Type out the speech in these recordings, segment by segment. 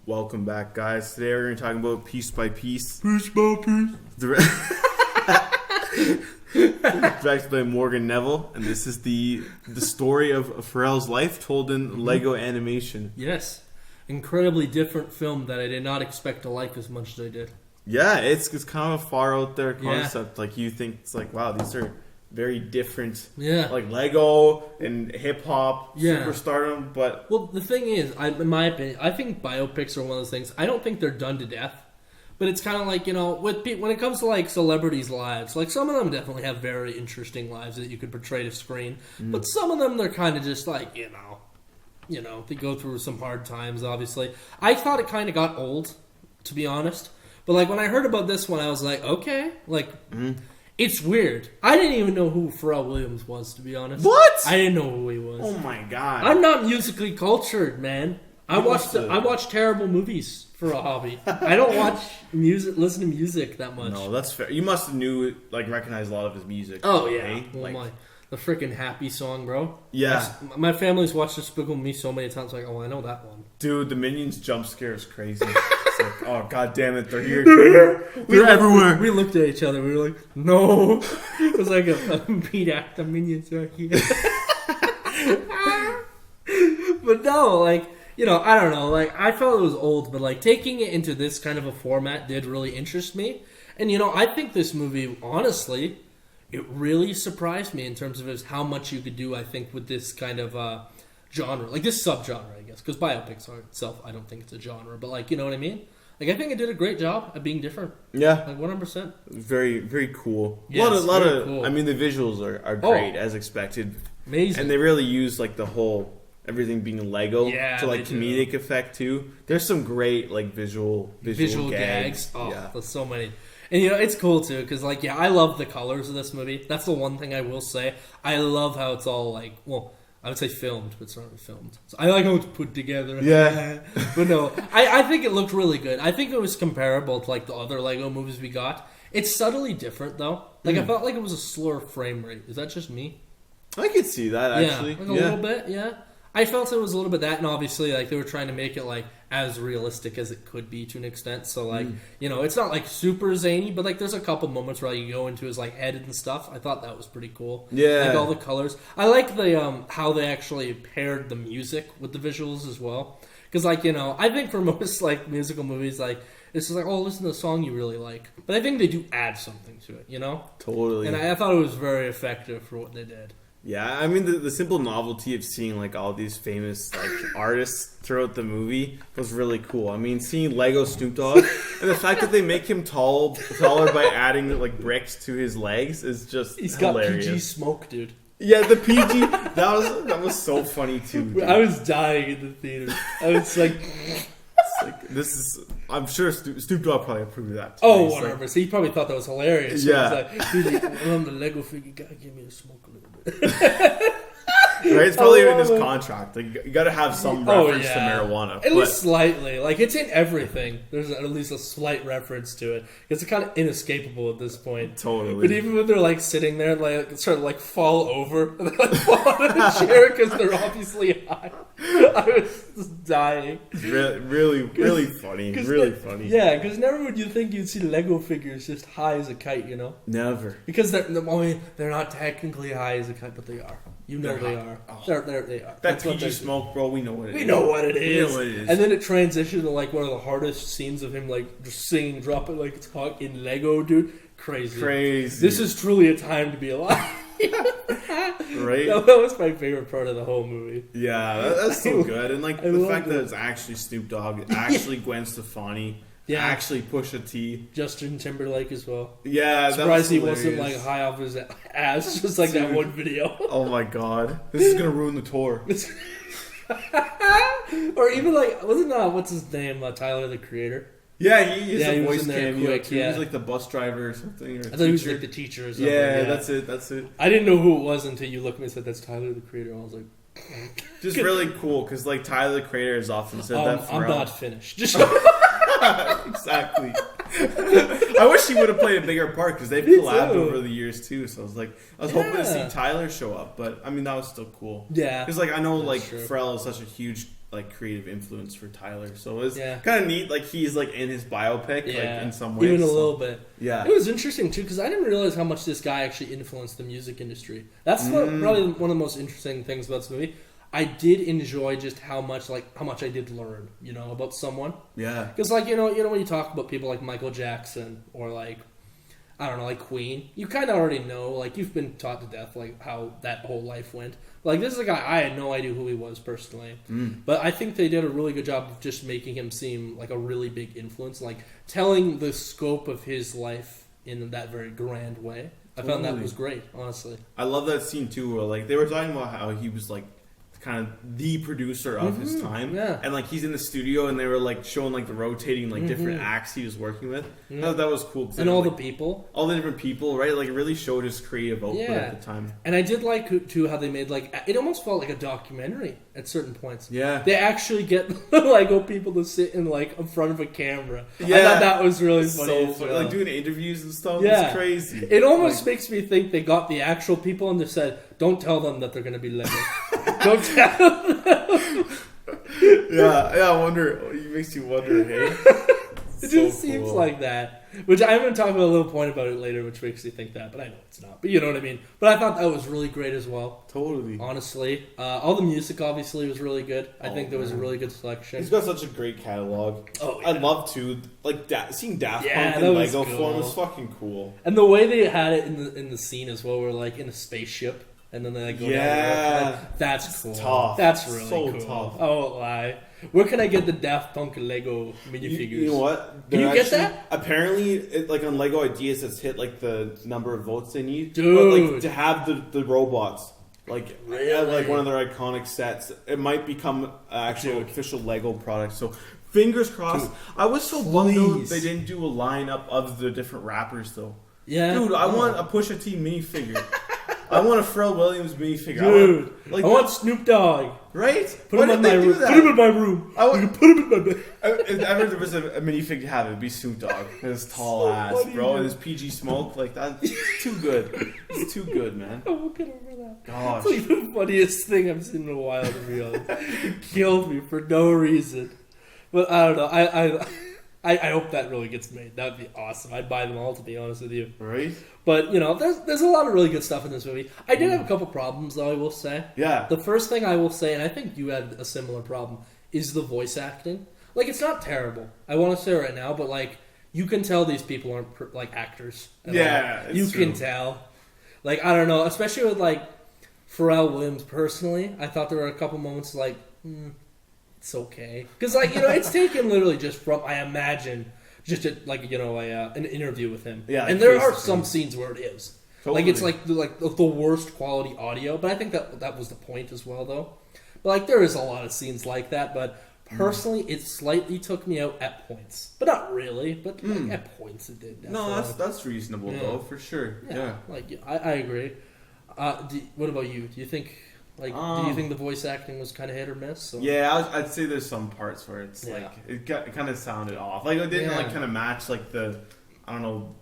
Welcome back, guys. Today we're going to talk about Piece by Piece. Piece by piece. Directed by Morgan Neville, and this is the story of Pharrell's life told in Lego animation. Yes. Incredibly different film that I did not expect to like as much as I did. Yeah, it's kind of a far out there concept. Yeah. Like, you think, it's like, wow, these are very different. Yeah. Like Lego and hip-hop, yeah. superstardom, but... Well, the thing is, in my opinion, I think biopics are one of those things. I don't think they're done to death. But it's kind of like, you know, when it comes to, like, celebrities' lives, like, some of them definitely have very interesting lives that you could portray to screen. But some of them, they're kind of just like, you know, they go through some hard times, obviously. I thought it kind of got old, to be honest. But, like, when I heard about this one, I was like, okay. Like, it's weird. I didn't even know who Pharrell Williams was, to be honest. What? I didn't know who he was. Oh, my God. I'm not musically cultured, man. I watch terrible movies for a hobby. I don't watch music, listen to music that much. No, that's fair. You must have recognized a lot of his music. Oh, yeah. Right? Well, the freaking Happy song, bro. Yeah. My family's watched Despicable Me so many times, like, oh, I know that one. Dude, the Minions jump scare is crazy. It's like, oh, God damn it, they're here. They're everywhere. We looked at each other, we were like, no. It was like a beat act, the Minions are here. But no, like... You know, I don't know, like, I felt it was old, but, like, taking it into this kind of a format did really interest me. And, you know, I think this movie, honestly, it really surprised me in terms of how much you could do, I think, with this kind of genre. Like, this subgenre, I guess, because biopics are itself, I don't think it's a genre, but, like, you know what I mean? Like, I think it did a great job at being different. Yeah. Like, 100%. Very, very cool. Yes, a lot of cool. I mean, the visuals are great, as expected. Amazing. And they really use, like, the whole... Everything being Lego to like comedic effect too. There's some great like visual gags. Oh, yeah. There's so many. And you know it's cool too because like I love the colors of this movie. That's the one thing I will say. I love how it's all like I would say filmed, but it's not really filmed. So I like how it's put together. Yeah. But no, I think it looked really good. I think it was comparable to like the other Lego movies we got. It's subtly different though. Like I felt like it was a slower frame rate. Is that just me? I could see that actually. Yeah, like a little bit. Yeah. I felt it was a little bit that, and obviously, like, they were trying to make it, like, as realistic as it could be to an extent. So, like, you know, it's not, like, super zany, but, like, there's a couple moments where you go into his, like, head and stuff. I thought that was pretty cool. Yeah. Like, all the colors. I like the, how they actually paired the music with the visuals as well. Because, like, you know, I think for most, like, musical movies, like, it's just like, oh, listen to a song you really like. But I think they do add something to it, you know? Totally. And I thought it was very effective for what they did. Yeah, I mean the simple novelty of seeing like all these famous like artists throughout the movie was really cool. I mean, seeing Lego Snoop Dogg and the fact that they make him taller by adding like bricks to his legs is just hilarious. Got PG smoke, dude. Yeah, the PG that was so funny too. Dude. I was dying in the theater. I was like. This is... I'm sure Snoop Dogg probably approved of that. Oh, 100%. He probably thought that was hilarious. Yeah. He was like, I'm the Lego figure. You gotta give me a smoke a little bit. Right? It's probably in his contract. Like, you gotta have some reference to marijuana. At least slightly. Like, it's in everything. There's at least a slight reference to it. It's kind of inescapable at this point. Totally. But even when they're, like, sitting there and, like, start to, like, fall over. And they, like, fall out of the chair because they're obviously high. I was just dying. Really funny. Really funny. Yeah, because never would you think you'd see Lego figures just high as a kite, you know? Never. Because they're not technically high as a kite, but they are. You know they are. Oh. They are. That PG smoke, bro, we know what it is. We know what it is. We know what it is. And then it transitioned to like one of the hardest scenes of him like just singing, drop it like it's hot in Lego, dude. Crazy. This is truly a time to be alive. Right? That was my favorite part of the whole movie. Yeah, that's so good. And like the fact that it's actually Snoop Dogg, actually Gwen Stefani, actually Pusha T, Justin Timberlake as well. Yeah, surprised he wasn't like high off his ass, just like that one video. Oh my god, this is gonna ruin the tour. Or even like wasn't what's his name, Tyler the Creator? Yeah, he is a voice cameo too. Yeah. He's like the bus driver or something. Or I thought he was like the teacher or something. Yeah, that's it. I didn't know who it was until you looked at me and said that's Tyler the Creator. And I was like, just really cool because like Tyler the Creator has often said that. I'm not finished. Exactly. I wish he would have played a bigger part because they've collabed over the years too. So I was hoping to see Tyler show up, but I mean that was still cool. Yeah, because like I know like Pharrell is such a huge like creative influence for Tyler. So it was Yeah. kind of neat. Like he's like in his biopic, Yeah. like in some ways, even a little bit. Yeah, It was interesting too because I didn't realize how much this guy actually influenced the music industry. That's probably one of the most interesting things about this movie. I did enjoy just how much I did learn, about someone. Yeah, Because when you talk about people like Michael Jackson or like, I don't know, like Queen, you kind of already know, like you've been taught to death, like how that whole life went. Like this is a guy I had no idea who he was personally, but I think they did a really good job of just making him seem like a really big influence, like telling the scope of his life in that very grand way. I found that was great, honestly. I love that scene too, where like they were talking about how he was like kind of the producer of his time, and like he's in the studio and they were like showing like the rotating like different acts he was working with. That was cool, and all the people, all the different people, right? Like it really showed his creative output at the time. And I did like too how they made like it almost felt like a documentary at certain points. Yeah, they actually get the Lego people to sit in like in front of a camera. Yeah, I thought that was really funny. So funny. Like doing interviews and stuff. Yeah, it's crazy. It almost makes me think they got the actual people and they said, "Don't tell them that they're going to be Lego." Don't tell them. Yeah. I wonder. It makes you wonder. Hey, it just seems like that. Which I'm going to talk about a little point about it later, which makes you think that, but I know it's not. But you know what I mean. But I thought that was really great as well. Totally. Honestly, all the music obviously was really good. I think there was a really good selection. He's got such a great catalog. Oh, yeah. I'd love to like seeing Daft Punk that in was Lego cool. form was fucking cool. And the way they had it in the scene as well, were like in a spaceship, and then they like go down. Like, that's cool. Tough. That's really So cool. tough. I won't lie. Where can I get the Daft Punk Lego minifigures? You know what? Can you get that? Apparently, like on Lego Ideas, it's hit like the number of votes they need. Dude. But, like to have the robots, like Really? like one of their iconic sets, it might become an actual official Lego product. So fingers crossed. Dude, I was so bummed though please. they didn't do a lineup of the different rappers though. Yeah, Dude, I want a Pusha T minifigure. I want a Pharrell Williams minifigure. Dude, I want Snoop Dogg. Right? Put Why him in did my they do room. that? Put him in my room. I would- You can put him in my bed. If ever there was a minifig to have, it'd be Snoop Dogg. His tall So ass, funny, bro, dude. and his PG smoke. Like, that's too good. It's too good, man. I won't get over that. Gosh. It's like the funniest thing I've seen in a while, to be honest. It killed me for no reason. But I don't know. I hope that really gets made. That would be awesome. I'd buy them all, to be honest with you. Right? But, there's a lot of really good stuff in this movie. I did have a couple problems, though, I will say. Yeah. The first thing I will say, and I think you had a similar problem, is the voice acting. Like, it's not terrible. I want to say right now, but, like, you can tell these people aren't, like, actors. Yeah, it's you true. can tell. Like, I don't know. Especially with, like, Pharrell Williams personally. I thought there were a couple moments, like, it's okay. Because, like, it's taken literally just from, I imagine, just an interview with him. Yeah, and there are face-to-face. some scenes where it is. Totally. Like, it's like the worst quality audio. But I think that was the point as well, though. But, like, there is a lot of scenes like that. But personally, it slightly took me out at points. But not really. But like, at points it did. No, definitely. that's reasonable, though, for sure. Yeah. Like, I agree. What about you? Do you think... Like, do you think the voice acting was kind of hit or miss? Or? Yeah, I'd say there's some parts where it's Yeah. like it kind of sounded off. Like it didn't like kind of match like the I don't know.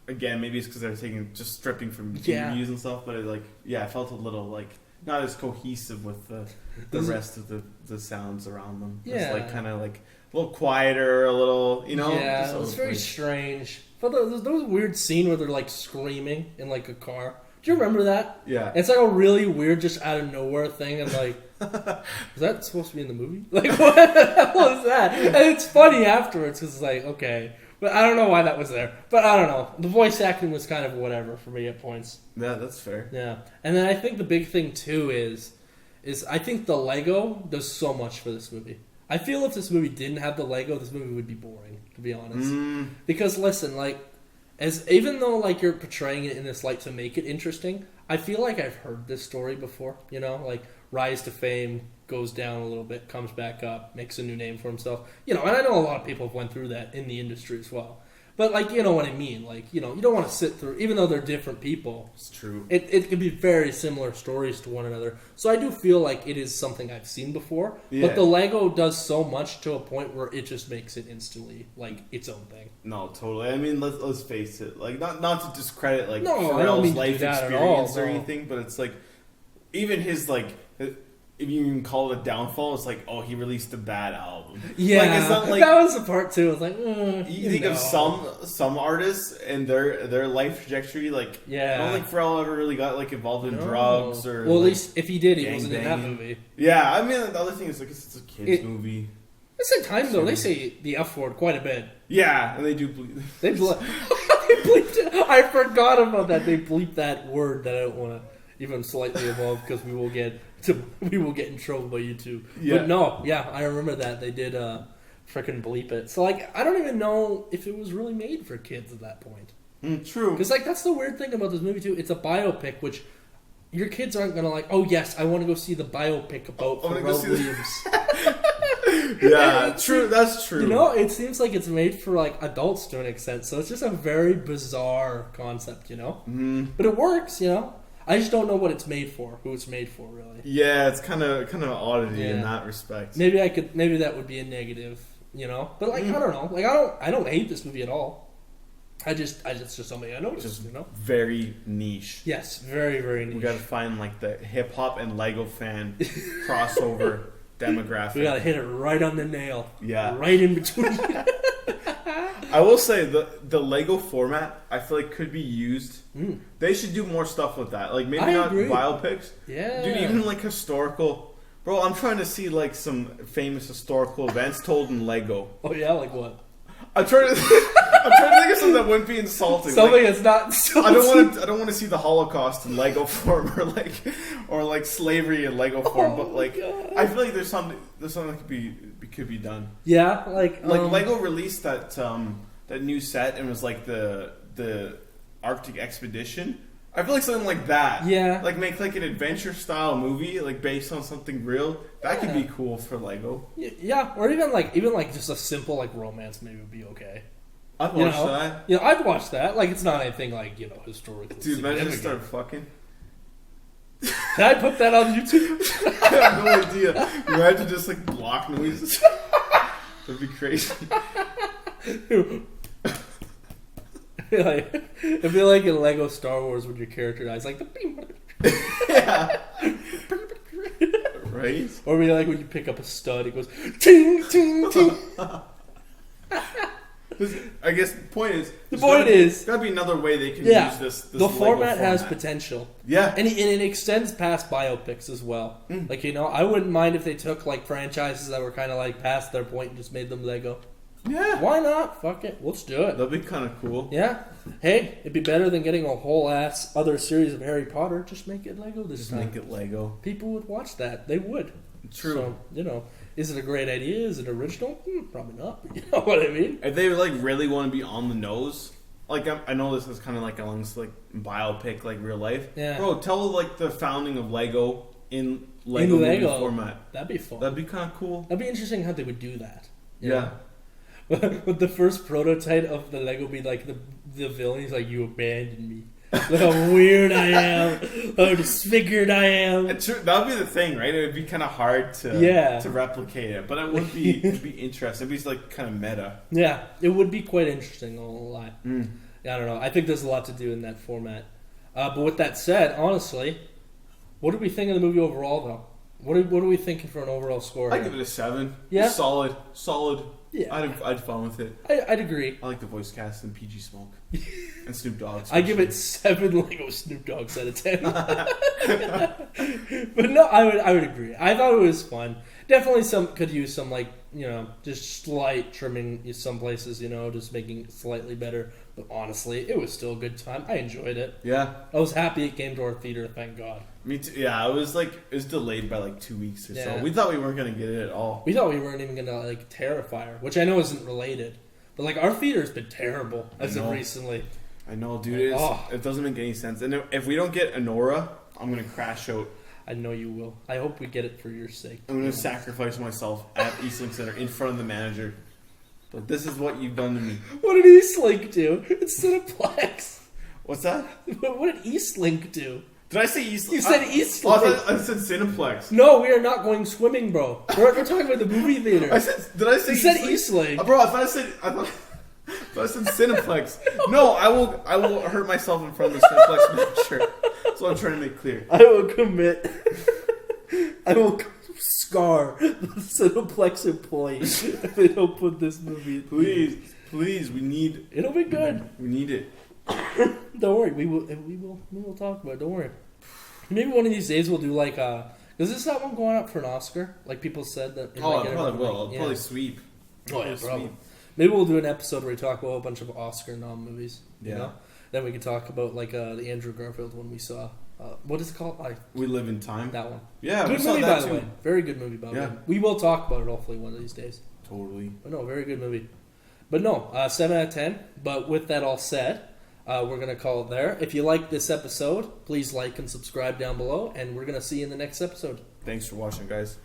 Again, maybe it's because they're just stripping from interviews and stuff. But it felt a little like not as cohesive with the rest of the sounds around them. Yeah, it's like kind of like a little quieter, a little Yeah, just it was very like, strange. But there was a weird scene where they're like screaming in like a car. Do you remember that? Yeah. It's like a really weird, just out of nowhere thing, and like, is that supposed to be in the movie? Like, what the hell is that? And it's funny afterwards because it's like, okay, but I don't know why that was there. But I don't know. The voice acting was kind of whatever for me at points. Yeah, that's fair. Yeah, and then I think the big thing too is I think the Lego does so much for this movie. I feel if this movie didn't have the Lego, this movie would be boring, to be honest. Because listen, like. Even though like you're portraying it in this light to make it interesting, I feel like I've heard this story before. Like rise to fame, goes down a little bit, comes back up, makes a new name for himself. And I know a lot of people have went through that in the industry as well. But like you know what I mean. Like you don't want to sit through, even though they're different people. It's true. It can be very similar stories to one another. So I do feel like it is something I've seen before. Yeah. But the Lego does so much to a point where it just makes it instantly like its own thing. No, totally. I mean, let's face it. Like, not to discredit like No, I don't mean Pharrell's to life do that at experience all, or no. anything, but it's like even his like if you can call it a downfall, it's like, oh, he released a bad album. Yeah, like, it's not like, that was the part too. It's like, you think of some artists and their life trajectory, like, I don't think Pharrell ever really got like involved in drugs or. Well, at like, least if he did, he wasn't in that movie. Yeah, I mean, the other thing is like it's a kids movie. At the same time, though, they say the F word quite a bit. Yeah, and they do bleep. They bleeped it. I forgot about that. They bleeped that word that I don't want to even slightly evolve because we will get in trouble by YouTube. Yeah. But no, I remember that they did frickin' bleep it. So like, I don't even know if it was really made for kids at that point. True. Because like that's the weird thing about this movie too. It's a biopic, which your kids aren't gonna like. Oh yes, I want to go see the biopic about Pharrell Williams. Yeah, true. That's true. You know, it seems like it's made for like adults to an extent. So it's just a very bizarre concept, you know. But it works, you know. I just don't know what it's made for, who it's made for, really. Yeah, it's kind of an oddity in that respect. Maybe that would be a negative, you know. But like, I don't know. Like, I don't hate this movie at all. It's just something I noticed, just, you know. Very niche. Yes, very, very niche. We got to find like the hip hop and Lego fan crossover demographic. We got to hit it right on the nail. Yeah, right in between. I will say the Lego format I feel like could be used. They should do more stuff with that. Like maybe not biopics. Yeah. Dude, even like historical. Bro, I'm trying to see like some famous historical events told in Lego. Oh yeah, like what? I'm trying to think of something that wouldn't be insulting. Something that's not insulting. I don't want to see the Holocaust in Lego form or like slavery in Lego form. But like God. I feel like there's something that could be done. Yeah, like Lego released that new set and was like the Arctic expedition. I feel like something like that. Yeah. Like make like an adventure style movie like based on something real. That could be cool for Lego. Yeah, or even like just a simple like romance maybe would be okay. I'd watch that. Yeah, I'd watch that. Like it's not anything like, you know, historical. Dude, imagine just start fucking. Can I put that on YouTube? I have no idea. Imagine just like block noises. That'd be crazy. It'd be like in Lego Star Wars when your character dies, like the yeah, right. Or be like when you pick up a stud, it goes ting ting ting. I guess the point is there's gotta be another way they can use this. The format has potential. Yeah, and it extends past biopics as well. Like, you know, I wouldn't mind if they took like franchises that were kind of like past their point and just made them Lego. Yeah, why not? Fuck it, let's do it. That'd be kind of cool. Yeah, hey, it'd be better than getting a whole ass other series of Harry Potter. Just make it Lego this time. Make it Lego. People would watch that. They would. True. So, you know, is it a great idea? Is it original? Probably not. You know what I mean? If they like really want to be on the nose, like I know this is kind of like along like biopic, like real life. Yeah. Bro, tell like the founding of Lego in Lego movie format. That'd be fun. That'd be kind of cool. That'd be interesting how they would do that. Yeah. Would the first prototype of the Lego be like the villain? He's like, you abandoned me. Look how weird I am. How disfigured I am. That would be the thing, right? It would be kind of hard to replicate it, but it would be it'd be interesting. It'd be like kind of meta. Yeah, it would be quite interesting. A lot. Yeah, I don't know. I think there's a lot to do in that format. But with that said, honestly, what did we think of the movie overall, though? What are we thinking for an overall score? I'd give it a 7. Yeah, solid. Yeah, I'd have fun with it. I'd agree. I like the voice cast and PG Smoke and Snoop Dogg. I give it 7 Lego Snoop Dogs out of 10. But no, I would agree. I thought it was fun. Definitely could use some, like, you know, just slight trimming in some places, you know, just making it slightly better. But honestly, it was still a good time. I enjoyed it. Yeah. I was happy it came to our theater, thank God. Me too. Yeah, it was delayed by like 2 weeks or so. We thought we weren't going to get it at all. We thought we weren't even going to like Terrifier, which I know isn't related. But like our theater's been terrible as of recently. I know, dude. It doesn't make any sense. And if we don't get Honora, I'm going to crash out. I know you will. I hope we get it for your sake. I'm going to sacrifice myself at Eastlink Center in front of the manager. But this is what you've done to me. What did Eastlink do? It's Cineplex. What's that? What did Eastlink do? Did I say Eastlink? You said Eastlink. I said Cineplex. No, we are not going swimming, bro. We're talking about the movie theater. Did I say? You said Eastlink. Bro, I thought I said Cineplex. No, I will hurt myself in front of the Cineplex manager. That's what I'm trying to make clear. I will commit. scar the Cineplex employee if they don't put this movie in theaters. Please, we need. It'll be good. We need it. Don't worry, we will talk about it. Don't worry. Maybe one of these days we'll do like is this that one going up for an Oscar? Like people said that. Oh, I probably will. I'll probably sweep. Oh yeah, probably. Maybe we'll do an episode where we talk about a bunch of Oscar nom movies. Yeah. You know? Then we can talk about like the Andrew Garfield one we saw. What is it called? We Live in Time. That one. Yeah, good we saw movie that by the way. Very good movie by the way. We will talk about it hopefully one of these days. Totally. But no, very good movie. But no, 7 out of 10. But with that all said, we're going to call it there. If you like this episode, please like and subscribe down below, and we're going to see you in the next episode. Thanks for watching, guys.